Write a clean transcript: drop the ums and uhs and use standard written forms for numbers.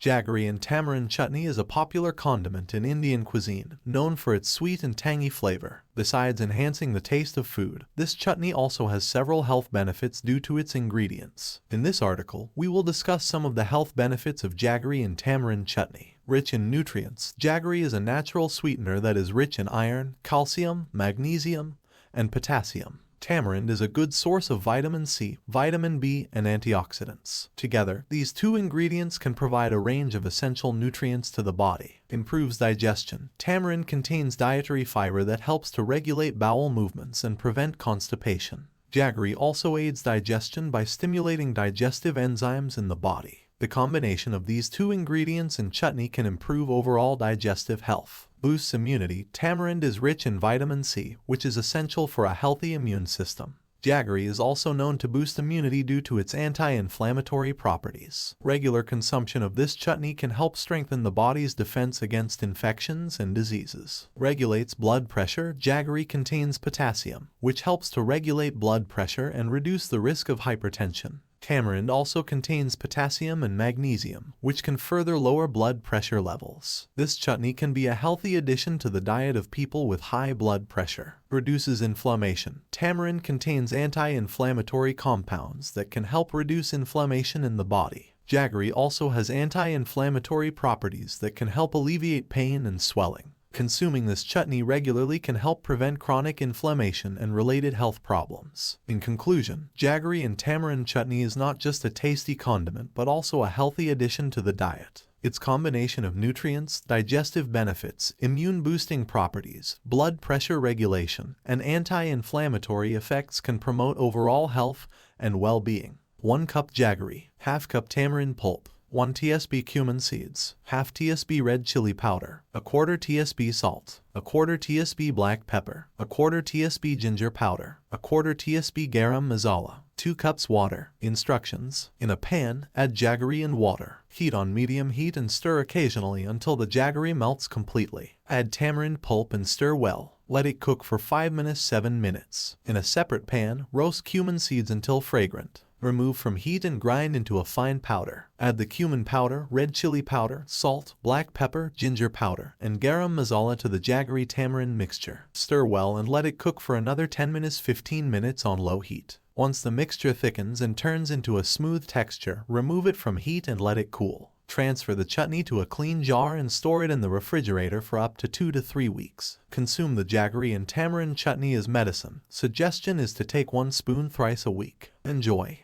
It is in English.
Jaggery and tamarind chutney is a popular condiment in Indian cuisine, known for its sweet and tangy flavor. Besides enhancing the taste of food, this chutney also has several health benefits due to its ingredients. In this article, we will discuss some of the health benefits of jaggery and tamarind chutney. Rich in nutrients, jaggery is a natural sweetener that is rich in iron, calcium, magnesium, and potassium. Tamarind is a good source of vitamin C, vitamin B, and antioxidants. Together, these two ingredients can provide a range of essential nutrients to the body. Improves digestion. Tamarind contains dietary fiber that helps to regulate bowel movements and prevent constipation. Jaggery also aids digestion by stimulating digestive enzymes in the body. The combination of these two ingredients in chutney can improve overall digestive health. Boosts immunity. Tamarind is rich in vitamin C, which is essential for a healthy immune system. Jaggery is also known to boost immunity due to its anti-inflammatory properties. Regular consumption of this chutney can help strengthen the body's defense against infections and diseases. Regulates blood pressure. Jaggery contains potassium, which helps to regulate blood pressure and reduce the risk of hypertension. Tamarind also contains potassium and magnesium, which can further lower blood pressure levels. This chutney can be a healthy addition to the diet of people with high blood pressure. Reduces inflammation. Tamarind contains anti-inflammatory compounds that can help reduce inflammation in the body. Jaggery also has anti-inflammatory properties that can help alleviate pain and swelling. Consuming this chutney regularly can help prevent chronic inflammation and related health problems. In conclusion, jaggery and tamarind chutney is not just a tasty condiment but also a healthy addition to the diet. Its combination of nutrients, digestive benefits, immune-boosting properties, blood pressure regulation, and anti-inflammatory effects can promote overall health and well-being. 1 cup jaggery, half cup tamarind pulp, 1 tsp cumin seeds, half tsp red chili powder, a quarter tsp salt, a quarter tsp black pepper, a quarter tsp ginger powder, a quarter tsp garam masala, 2 cups water. Instructions: in a pan, add jaggery and water. Heat on medium heat and stir occasionally until the jaggery melts completely. Add tamarind pulp and stir well. Let it cook for 5 minutes 7 minutes. In a separate pan, roast cumin seeds until fragrant. Remove from heat and grind into a fine powder. Add the cumin powder, red chili powder, salt, black pepper, ginger powder, and garam masala to the jaggery tamarind mixture. Stir well and let it cook for another 10 minutes 15 minutes on low heat. Once the mixture thickens and turns into a smooth texture, remove it from heat and let it cool. Transfer the chutney to a clean jar and store it in the refrigerator for up to 2 to 3 weeks. Consume the jaggery and tamarind chutney as medicine. Suggestion is to take 1 spoon thrice a week. Enjoy.